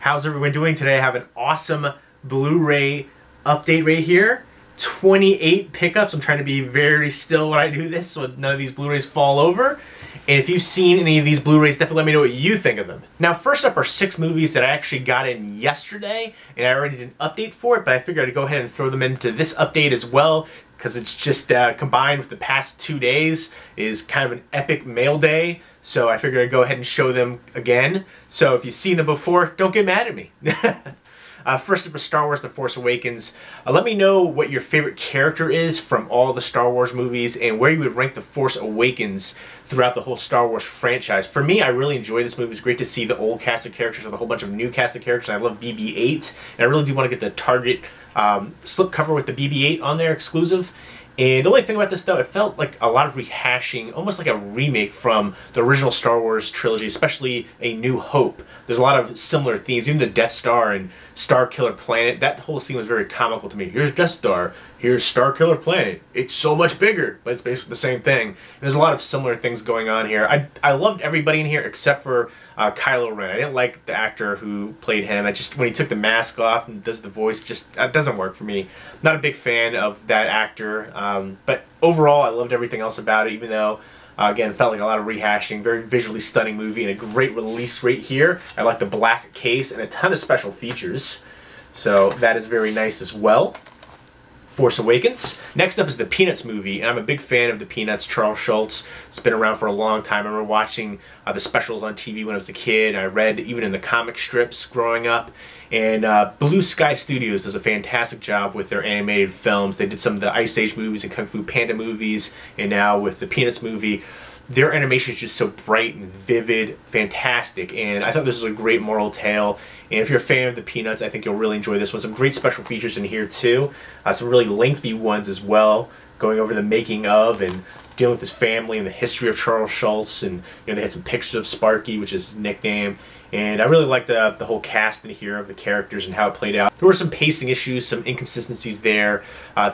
How's everyone doing today? I have an awesome Blu-ray update right here. 28 pickups. I'm trying to be very still when I do this so none of these Blu-rays fall over. And if you've seen any of these Blu-rays, definitely let me know what you think of them. Now, first up are 6 movies that I actually got in yesterday, and I already did an update for it, but I figured I'd go ahead and throw them into this update as well, because it's just combined with the past 2 days is kind of an epic mail day. So I figured I'd go ahead and show them again. So if you've seen them before, don't get mad at me. First up is Star Wars The Force Awakens. Let me know what your favorite character is from all the Star Wars movies and where you would rank The Force Awakens throughout the whole Star Wars franchise. For me, I really enjoy this movie. It's great to see the old cast of characters with a whole bunch of new cast of characters. And I love BB-8, and I really do want to get the Target slipcover with the BB-8 on there exclusive. And the only thing about this, though, it felt like a lot of rehashing, almost like a remake from the original Star Wars trilogy, especially A New Hope. There's a lot of similar themes, even the Death Star and Star Killer Planet. That whole scene was very comical to me. Here's Death Star, here's Star Killer Planet. It's so much bigger, but it's basically the same thing. And there's a lot of similar things going on here. I loved everybody in here except for Kylo Ren. I didn't like the actor who played him. When he took the mask off and does the voice, just that doesn't work for me. Not a big fan of that actor. But overall, I loved everything else about it, even though, again, felt like a lot of rehashing. Very visually stunning movie and a great release right here. I like the black case and a ton of special features. So that is very nice as well. Force Awakens. Next up is the Peanuts movie, and I'm a big fan of the Peanuts. Charles Schultz. It's been around for a long time. I remember watching the specials on TV when I was a kid. I read even in the comic strips growing up. And Blue Sky Studios does a fantastic job with their animated films. They did some of the Ice Age movies and Kung Fu Panda movies, and now with the Peanuts movie, their animation is just so bright and vivid, fantastic, and I thought this was a great moral tale. And if you're a fan of the Peanuts, I think you'll really enjoy this one. Some great special features in here too, some really lengthy ones as well, going over the making of and dealing with his family and the history of Charles Schultz, and they had some pictures of Sparky, which is his nickname. And I really liked the whole cast in here of the characters and how it played out. There were some pacing issues, some inconsistencies there.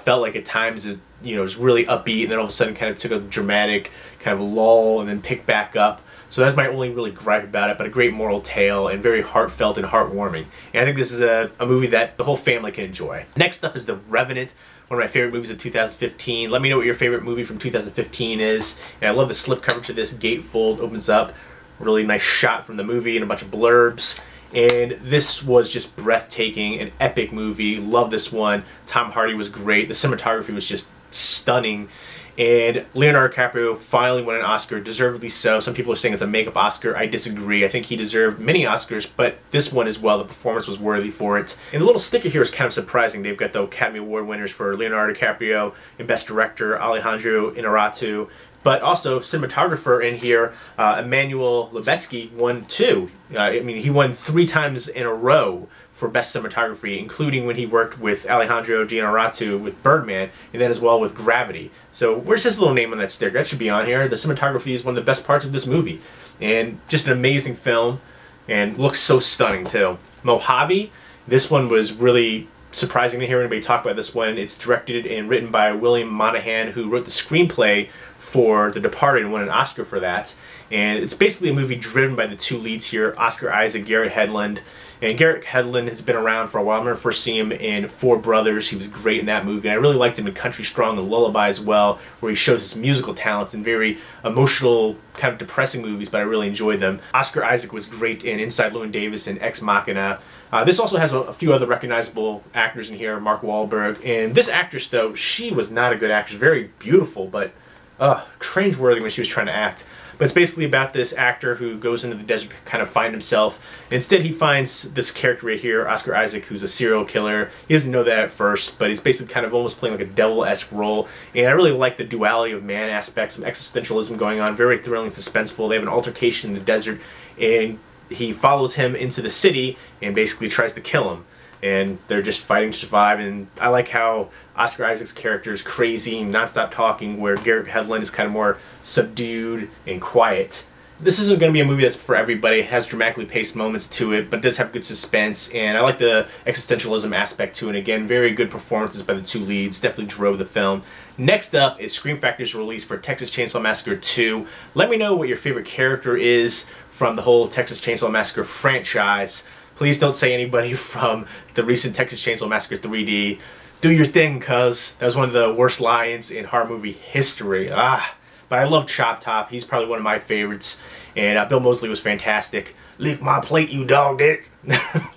Felt like at times it was really upbeat, and then all of a sudden kind of took a dramatic kind of lull and then picked back up. So that's my only really gripe about it, but a great moral tale and very heartfelt and heartwarming. And I think this is a movie that the whole family can enjoy. Next up is The Revenant, one of my favorite movies of 2015. Let me know what your favorite movie from 2015 is. And I love the slip coverage of this. Gatefold opens up. Really nice shot from the movie and a bunch of blurbs. And this was just breathtaking, an epic movie. Love this one. Tom Hardy was great. The cinematography was just stunning. And Leonardo DiCaprio finally won an Oscar, deservedly so. Some people are saying it's a makeup Oscar. I disagree. I think he deserved many Oscars, but this one as well. The performance was worthy for it. And the little sticker here is kind of surprising. They've got the Academy Award winners for Leonardo DiCaprio and Best Director, Alejandro Inarritu. But also, cinematographer in here, Emmanuel Lubezki, won 2. I mean, he won 3 times in a row for Best Cinematography, including when he worked with Alejandro Inarritu with Birdman, and then as well with Gravity. So where's his little name on that sticker? That should be on here. The cinematography is one of the best parts of this movie. And just an amazing film, and looks so stunning too. Mojave, this one was really surprising to hear anybody talk about this one. It's directed and written by William Monahan, who wrote the screenplay for The Departed and won an Oscar for that. And it's basically a movie driven by the 2 leads here, Oscar Isaac, Garrett Hedlund. And Garrett Hedlund has been around for a while. I remember first seeing him in Four Brothers. He was great in that movie. And I really liked him in Country Strong and Lullaby as well, where he shows his musical talents in very emotional, kind of depressing movies, but I really enjoyed them. Oscar Isaac was great in Inside Llewyn Davis and Ex Machina. This also has a few other recognizable actors in here, Mark Wahlberg. And this actress, though, she was not a good actress. Very beautiful, but cringeworthy when she was trying to act. But it's basically about this actor who goes into the desert to kind of find himself. Instead, he finds this character right here, Oscar Isaac, who's a serial killer. He doesn't know that at first, but he's basically kind of almost playing like a devil-esque role. And I really like the duality of man aspect, some existentialism going on, very thrilling, suspenseful. They have an altercation in the desert, and he follows him into the city and basically tries to kill him. And they're just fighting to survive. And I like how Oscar Isaac's character is crazy and non-stop talking, where Garrett Hedlund is kind of more subdued and quiet. This isn't going to be a movie that's for everybody. It has dramatically paced moments to it, but it does have good suspense, and I like the existentialism aspect to it. And again, very good performances by the 2 leads. Definitely drove the film. Next up is Scream Factor's release for Texas Chainsaw Massacre 2. Let me know what your favorite character is from the whole Texas Chainsaw Massacre franchise. Please don't say anybody from the recent Texas Chainsaw Massacre 3D. Do your thing, cuz. That was one of the worst lines in horror movie history. But I love Chop Top. He's probably one of my favorites. And Bill Moseley was fantastic. Lick my plate, you dog dick.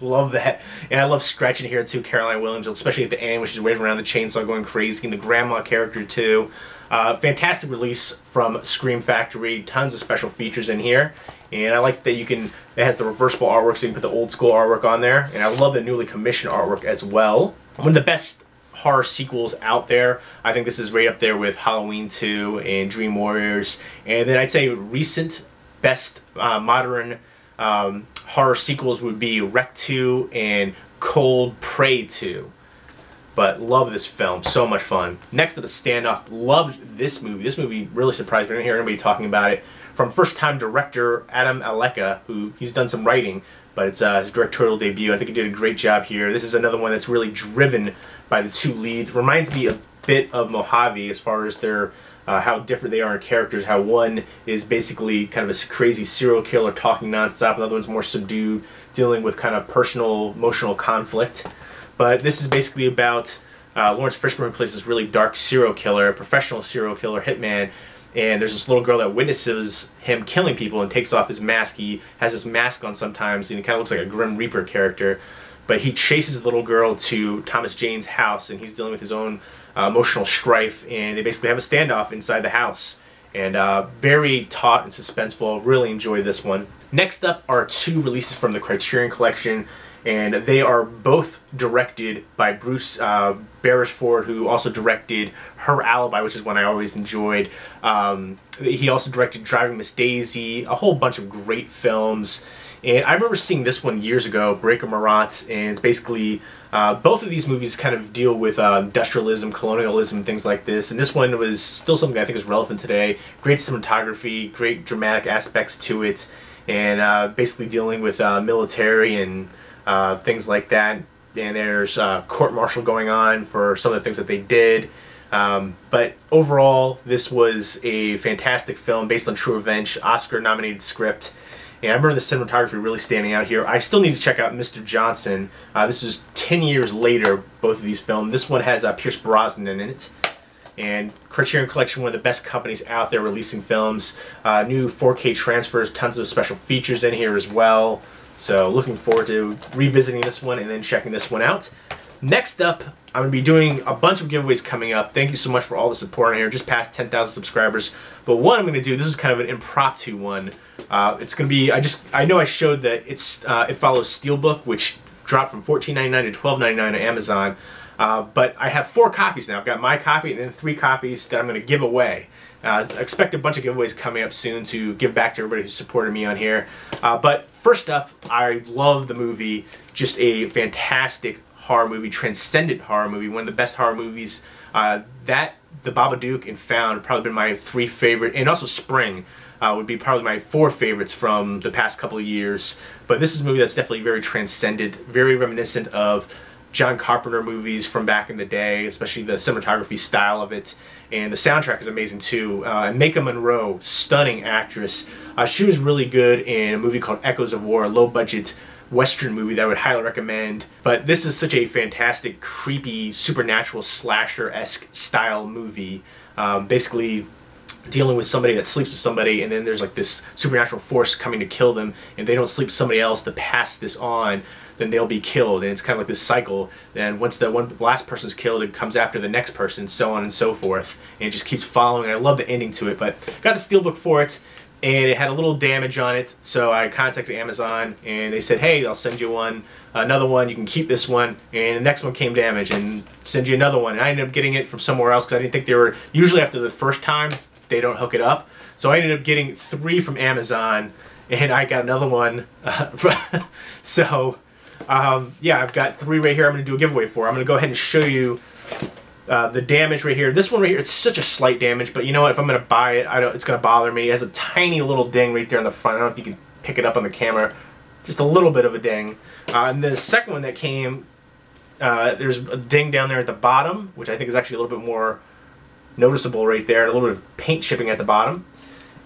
Love that. And I love Stretch in here too, Caroline Williams, especially at the end when she's waving around the chainsaw going crazy. And the grandma character too. Fantastic release from Scream Factory. Tons of special features in here. And I like that it has the reversible artwork, so you can put the old school artwork on there. And I love the newly commissioned artwork as well. One of the best horror sequels out there. I think this is right up there with Halloween 2 and Dream Warriors. And then I'd say recent best modern horror sequels would be Wreck 2 and Cold Prey 2. But love this film, so much fun. Next to the Standoff, loved this movie. This movie really surprised me. I didn't hear anybody talking about it. From first-time director Adam Aleka, who he's done some writing, but it's his directorial debut. I think he did a great job here. This is another one that's really driven by the two leads. Reminds me a bit of Mojave as far as their how different they are in characters. How one is basically kind of a crazy serial killer talking nonstop, another one's more subdued, dealing with kind of personal, emotional conflict. But this is basically about Lawrence Fishburne plays this really dark serial killer, professional serial killer, hitman. And there's this little girl that witnesses him killing people and takes off his mask. He has this mask on sometimes, and he kind of looks like a Grim Reaper character. But he chases the little girl to Thomas Jane's house, and he's dealing with his own emotional strife. And they basically have a standoff inside the house. And very taut and suspenseful. Really enjoyed this one. Next up are two releases from the Criterion Collection. And they are both directed by Bruce Beresford, who also directed Her Alibi, which is one I always enjoyed. He also directed Driving Miss Daisy, a whole bunch of great films. And I remember seeing this one years ago, Breaker Marat, and it's basically, both of these movies kind of deal with industrialism, colonialism, things like this. And this one was still something I think is relevant today. Great cinematography, great dramatic aspects to it, and basically dealing with military and things like that. And there's court-martial going on for some of the things that they did. But overall, this was a fantastic film based on true events, Oscar-nominated script. And I remember the cinematography really standing out here. I still need to check out Mr. Johnson. This is 10 years later, both of these films. This one has Pierce Brosnan in it. And Criterion Collection, one of the best companies out there releasing films. New 4K transfers, tons of special features in here as well. So looking forward to revisiting this one and then checking this one out. Next up, I'm going to be doing a bunch of giveaways coming up. Thank you so much for all the support on here. Just past 10,000 subscribers. But one I'm going to do, this is kind of an impromptu one. It's going to be, I know I showed that it follows Steelbook, which dropped from $14.99 to $12.99 on Amazon. But I have 4 copies now. I've got my copy and then 3 copies that I'm going to give away. I expect a bunch of giveaways coming up soon to give back to everybody who supported me on here. But first up, I love the movie. Just a fantastic horror movie, transcendent horror movie, one of the best horror movies. The Babadook and Found have probably been my 3 favorite, and also Spring would be probably my 4 favorites from the past couple of years. But this is a movie that's definitely very transcendent, very reminiscent of John Carpenter movies from back in the day, especially the cinematography style of it. And the soundtrack is amazing too. Maika Monroe, stunning actress. She was really good in a movie called Echoes of War, a low-budget Western movie that I would highly recommend. But this is such a fantastic, creepy, supernatural slasher-esque style movie. Basically dealing with somebody that sleeps with somebody, and then there's like this supernatural force coming to kill them, and they don't sleep with somebody else to pass this on, then they'll be killed. And it's kind of like this cycle. And once the last person's killed, it comes after the next person, so on and so forth. And it just keeps following. And I love the ending to it. But got the Steelbook for it, and it had a little damage on it. So I contacted Amazon, and they said, hey, I'll send you one. Another one, you can keep this one. And the next one came damaged, and send you another one. And I ended up getting it from somewhere else because I didn't think they were, usually after the first time, they don't hook it up. So I ended up getting 3 from Amazon, and I got another one. So yeah, I've got 3 right here I'm going to do a giveaway for. I'm going to go ahead and show you the damage right here. This one right here, it's such a slight damage, but you know what? If I'm going to buy it, it's going to bother me. It has a tiny little ding right there in the front. I don't know if you can pick it up on the camera. Just a little bit of a ding. And the second one that came, there's a ding down there at the bottom, which I think is actually a little bit more noticeable right there. A little bit of paint chipping at the bottom.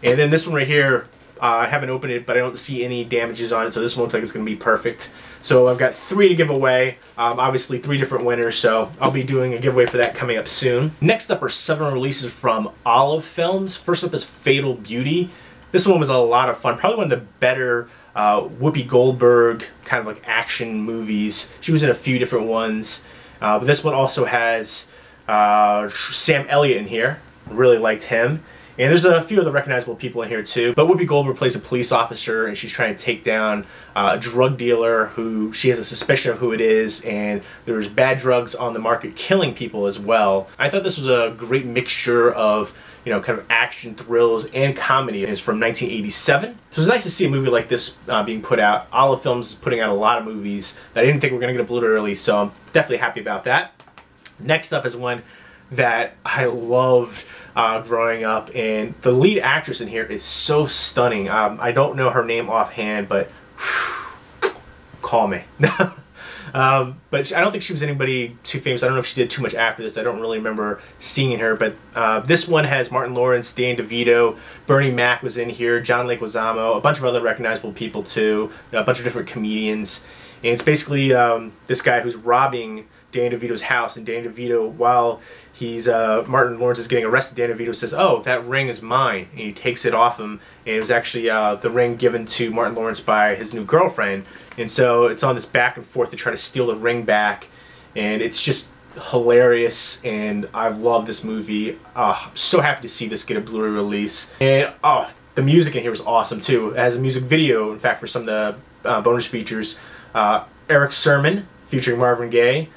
And then this one right here, I haven't opened it, but I don't see any damages on it, so this one looks like it's going to be perfect. So I've got 3 to give away, obviously 3 different winners, so I'll be doing a giveaway for that coming up soon. Next up are 7 releases from Olive Films. First up is Fatal Beauty. This one was a lot of fun, probably one of the better Whoopi Goldberg kind of like action movies. She was in a few different ones, but this one also has Sam Elliott in here. Really liked him. And there's a few other recognizable people in here too. But Whoopi Goldberg plays a police officer, and she's trying to take down a drug dealer who she has a suspicion of who it is, and there's bad drugs on the market killing people as well. I thought this was a great mixture of, you know, kind of action, thrills, and comedy. It's from 1987. So it's nice to see a movie like this being put out. Olive Films is putting out a lot of movies that I didn't think were going to get a Blu-ray release, so I'm definitely happy about that. Next up is one that I loved growing up, and the lead actress in here is so stunning. I don't know her name offhand, but whew, call me. But I don't think she was anybody too famous. I don't know if she did too much after this. I don't really remember seeing her, but this one has Martin Lawrence, Danny DeVito, Bernie Mac was in here, John Leguizamo, a bunch of other recognizable people too, a bunch of different comedians. And it's basically this guy who's robbing Danny DeVito's house, and Danny DeVito, while he's Martin Lawrence is getting arrested, Danny DeVito says, "Oh, that ring is mine," and he takes it off him, and it was actually the ring given to Martin Lawrence by his new girlfriend. And so it's on this back and forth to try to steal the ring back, and it's just hilarious, and I love this movie. I'm so happy to see this get a Blu-ray release. And the music in here was awesome too. It has a music video, in fact, for some of the bonus features. Eric Sermon featuring Marvin Gaye,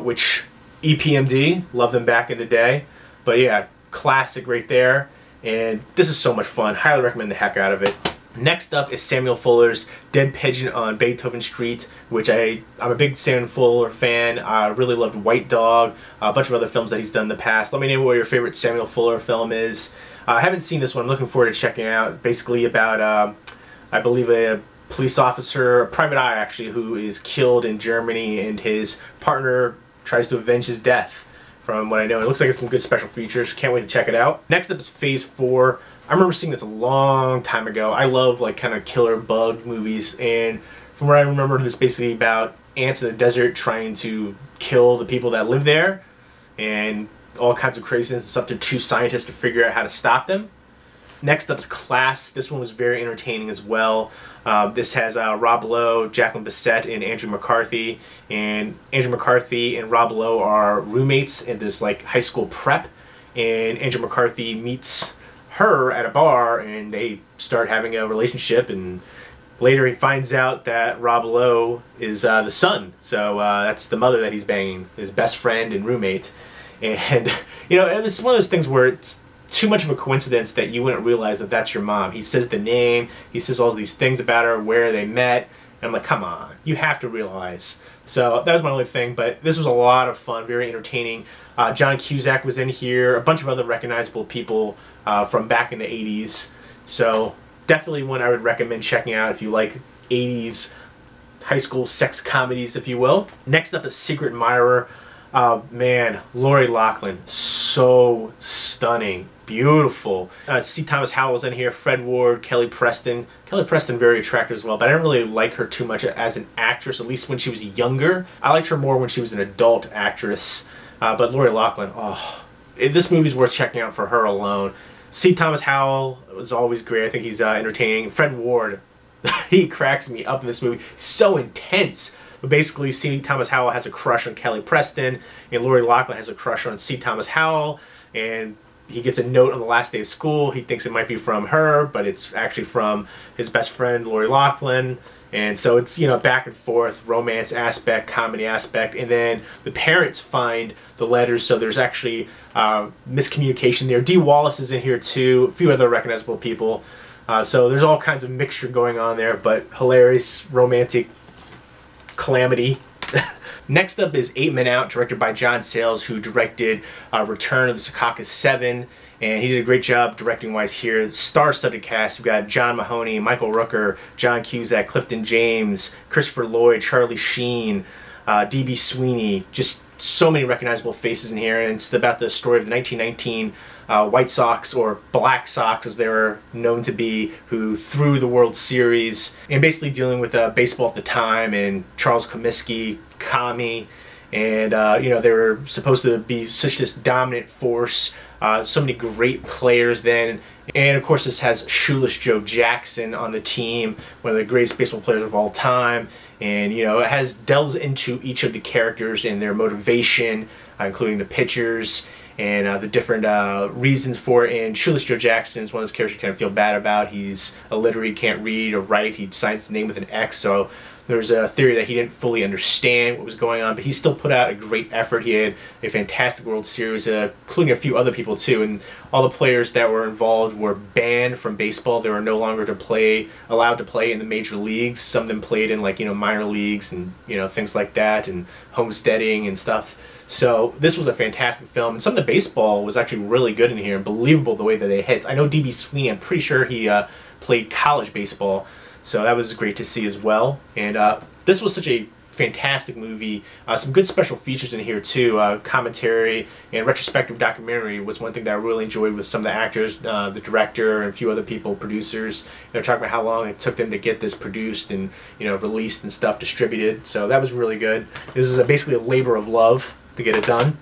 which EPMD, loved them back in the day. But yeah, classic right there. And this is so much fun. Highly recommend the heck out of it. Next up is Samuel Fuller's Dead Pigeon on Beethoven Street, which I'm a big Samuel Fuller fan. I really loved White Dog, a bunch of other films that he's done in the past. Let me know what your favorite Samuel Fuller film is. I haven't seen this one. I'm looking forward to checking it out. Basically about, I believe, a police officer, a private eye actually, who is killed in Germany, and his partner tries to avenge his death, from what I know. It looks like it's some good special features. Can't wait to check it out. Next up is Phase 4. I remember seeing this a long time ago. I love like kind of killer bug movies, and from what I remember, this is basically about ants in the desert trying to kill the people that live there, and all kinds of craziness. It's up to 2 scientists to figure out how to stop them. Next up is Class. This one was very entertaining as well. This has Rob Lowe, Jacqueline Bisset, and Andrew McCarthy. And Andrew McCarthy and Rob Lowe are roommates in this like high school prep. And Andrew McCarthy meets her at a bar, and they start having a relationship. And later he finds out that Rob Lowe is the son. So that's the mother that he's banging, his best friend and roommate. And you know, it's one of those things where it's too much of a coincidence that you wouldn't realize that that's your mom. He says the name, he says all these things about her, where they met, and I'm like, come on, you have to realize. So that was my only thing, but this was a lot of fun, very entertaining. John Cusack was in here, a bunch of other recognizable people from back in the 80s. So definitely one I would recommend checking out if you like 80s high school sex comedies, if you will. Next up is Secret Admirer. Man, Lori Loughlin, so stunning, beautiful. C. Thomas Howell's in here, Fred Ward, Kelly Preston. Kelly Preston, very attractive as well, but I didn't really like her too much as an actress, at least when she was younger. I liked her more when she was an adult actress. But Lori Loughlin, this movie's worth checking out for her alone. C. Thomas Howell was always great. I think he's entertaining. Fred Ward, he cracks me up in this movie. So intense. But basically, C. Thomas Howell has a crush on Kelly Preston, and Lori Loughlin has a crush on C. Thomas Howell, and he gets a note on the last day of school. He thinks it might be from her, but it's actually from his best friend, Lori Loughlin. And so it's, you know, back and forth, romance aspect, comedy aspect, and then the parents find the letters, so there's actually miscommunication there. Dee Wallace is in here too, a few other recognizable people. So there's all kinds of mixture going on there, but hilarious, romantic calamity. Next up is 8 Men Out, directed by John Sayles, who directed Return of the Secaucus 7, and he did a great job directing wise here. Star-studded cast. We've got John Mahoney, Michael Rooker, John Cusack, Clifton James, Christopher Lloyd, Charlie Sheen, D.B. Sweeney. Just so many recognizable faces in here, and it's about the story of the 1919 White Sox, or Black Sox as they were known to be, who threw the World Series, and basically dealing with baseball at the time, and Charles Comiskey, Kami, and you know, they were supposed to be such this dominant force, so many great players then. And of course this has Shoeless Joe Jackson on the team, one of the greatest baseball players of all time. And you know, it delves into each of the characters and their motivation, including the pitchers and the different reasons for it. And Shoeless Joe Jackson is one of those characters you kind of feel bad about. He's illiterate, can't read or write. He signs his name with an X, so there's a theory that he didn't fully understand what was going on, but he still put out a great effort. He had a fantastic World Series, including a few other people too, and all the players that were involved were banned from baseball. They were no longer allowed to play in the major leagues. Some of them played in, like, you know, minor leagues and, you know, things like that, and homesteading and stuff. So this was a fantastic film, and some of the baseball was actually really good in here, and believable the way that they hit. I know D.B. Sweeney, I'm pretty sure he played college baseball, so that was great to see as well. And this was such a fantastic movie. Some good special features in here too. Commentary and retrospective documentary was one thing that I really enjoyed with some of the actors, the director, and a few other people, producers. They're talking about how long it took them to get this produced and, you know, released and stuff, distributed. So that was really good. This is basically a labor of love to get it done.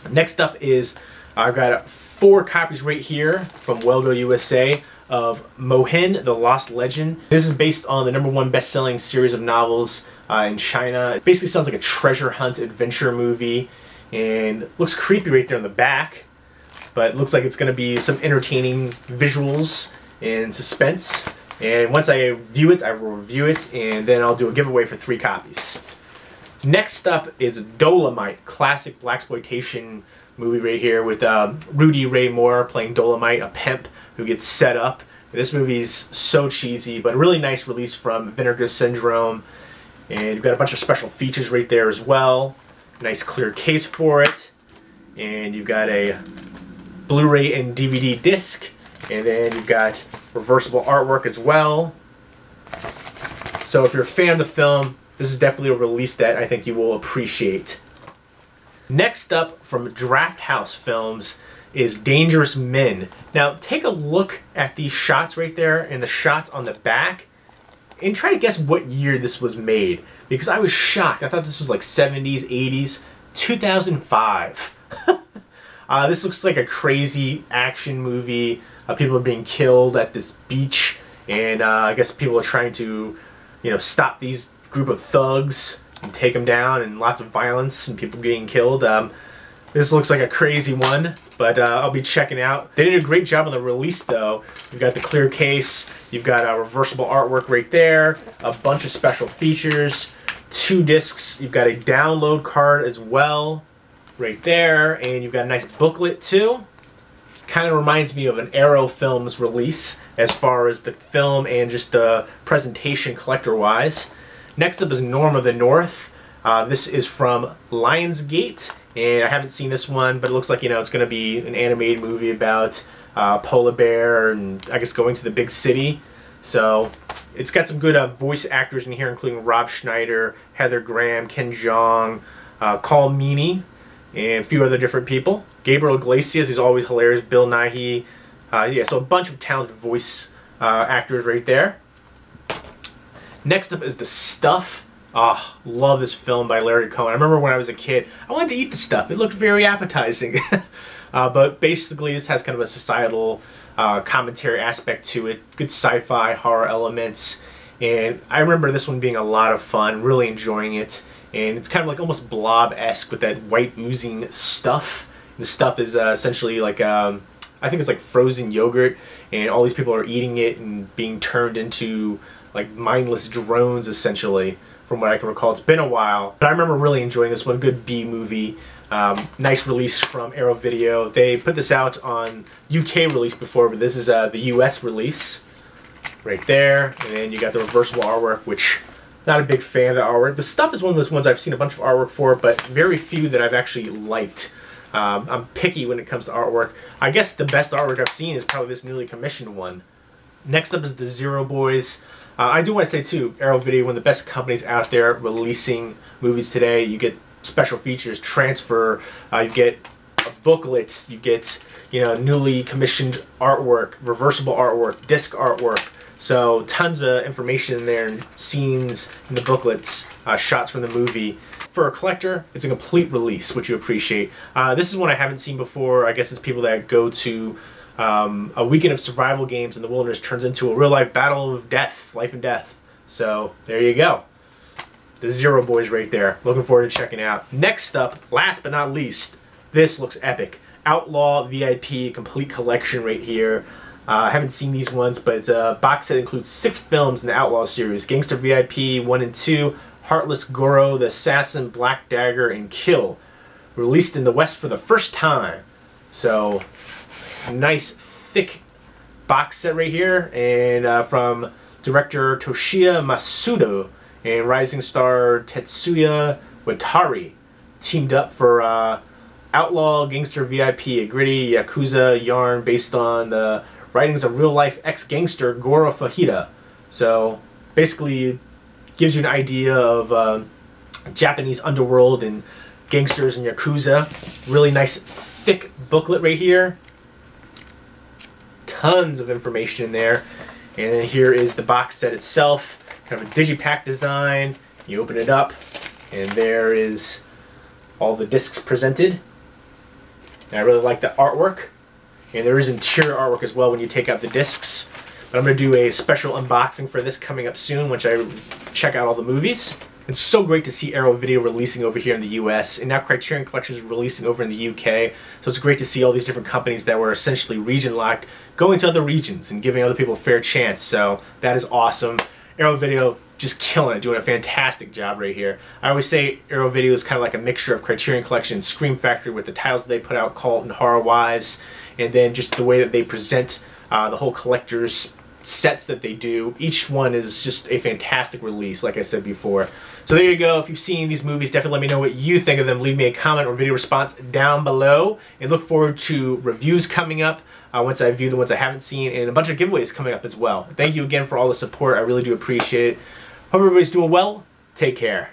Next up is I've got 4 copies right here from Welgo USA of Mohin, the Lost Legend. This is based on the #1 best-selling series of novels in China. It basically sounds like a treasure hunt adventure movie, and looks creepy right there on the back, but it looks like it's going to be some entertaining visuals and suspense. And once I view it, I will review it, and then I'll do a giveaway for 3 copies. Next up is Dolomite, classic blaxploitation movie right here with Rudy Ray Moore playing Dolomite, a pimp who gets set up. This movie's so cheesy, but a really nice release from Vinegar Syndrome. And you've got a bunch of special features right there as well. Nice clear case for it. And you've got a Blu-ray and DVD disc. And then you've got reversible artwork as well. So if you're a fan of the film, this is definitely a release that I think you will appreciate. Next up from Draft House Films is Dangerous Men. Now take a look at these shots right there and the shots on the back and try to guess what year this was made, because I was shocked. I thought this was like 70s, 80s, 2005. This looks like a crazy action movie. People are being killed at this beach, and I guess people are trying to, you know, stop these group of thugs and take them down, and lots of violence and people being killed. This looks like a crazy one, but I'll be checking out. They did a great job on the release though. You've got the clear case, you've got a reversible artwork right there, a bunch of special features, 2 discs, you've got a download card as well right there, and you've got a nice booklet too. Kind of reminds me of an Arrow Films release as far as the film and just the presentation collector wise. Next up is Norma The North. This is from Lionsgate, and I haven't seen this one, but it looks like, you know, it's going to be an animated movie about polar bear and I guess going to the big city. So it's got some good voice actors in here, including Rob Schneider, Heather Graham, Ken Jeong, Carl Meany, and a few other different people. Gabriel Iglesias is always hilarious. Bill Nighy. Yeah, so a bunch of talented voice actors right there. Next up is The Stuff. Oh, love this film by Larry Cohen. I remember when I was a kid, I wanted to eat the stuff. It looked very appetizing. But basically this has kind of a societal commentary aspect to it. Good sci-fi, horror elements. And I remember this one being a lot of fun, really enjoying it. And it's kind of like almost Blob-esque with that white oozing stuff. The stuff is essentially like, I think it's like frozen yogurt, and all these people are eating it and being turned into like mindless drones essentially, from what I can recall. It's been a while, but I remember really enjoying this one. Good B movie. Nice release from Arrow Video. They put this out on UK release before, but this is the US release right there. And then you got the reversible artwork, which not a big fan of the artwork. The Stuff is one of those ones I've seen a bunch of artwork for, but very few that I've actually liked. I'm picky when it comes to artwork. I guess the best artwork I've seen is probably this newly commissioned one. Next up is the Zero Boys. I do want to say too, Arrow Video, one of the best companies out there releasing movies today. You get special features, transfer, you get booklets, you get, you know, newly commissioned artwork, reversible artwork, disc artwork. So tons of information in there, and scenes in the booklets, shots from the movie. For a collector, it's a complete release, which you appreciate. This is one I haven't seen before. I guess it's people that go to a weekend of survival games in the wilderness turns into a real-life battle of death, life and death. So there you go. The Zero Boys right there. Looking forward to checking out. Next up, last but not least, this looks epic. Outlaw VIP complete collection right here. I haven't seen these ones, but box set includes 6 films in the Outlaw series. Gangster VIP 1 and 2, Heartless Goro, The Assassin, Black Dagger, and Kill. Released in the West for the first time. So, nice thick box set right here. And from director Toshiya Masuda and rising star Tetsuya Watari. Teamed up for Outlaw Gangster VIP, a gritty Yakuza yarn based on the writings of real-life ex-gangster Goro Fajita. So basically gives you an idea of Japanese underworld and gangsters and Yakuza. Really nice thick booklet right here. Tons of information in there. And then here is the box set itself. Kind of a digipack design. You open it up and there is all the discs presented. And I really like the artwork. And there is interior artwork as well when you take out the discs. But I'm going to do a special unboxing for this coming up soon once I check out all the movies. It's so great to see Arrow Video releasing over here in the US, and now Criterion Collection is releasing over in the UK. So it's great to see all these different companies that were essentially region locked going to other regions and giving other people a fair chance. So that is awesome. Arrow Video just killing it, doing a fantastic job right here. I always say Arrow Video is kind of like a mixture of Criterion Collection and Scream Factory with the titles that they put out, cult and horror-wise, and then just the way that they present the whole collector's sets that they do. Each one is just a fantastic release, like I said before. So there you go. If you've seen these movies, definitely let me know what you think of them. Leave me a comment or video response down below. And look forward to reviews coming up once I view the ones I haven't seen, and a bunch of giveaways coming up as well. Thank you again for all the support. I really do appreciate it. Hope everybody's doing well. Take care.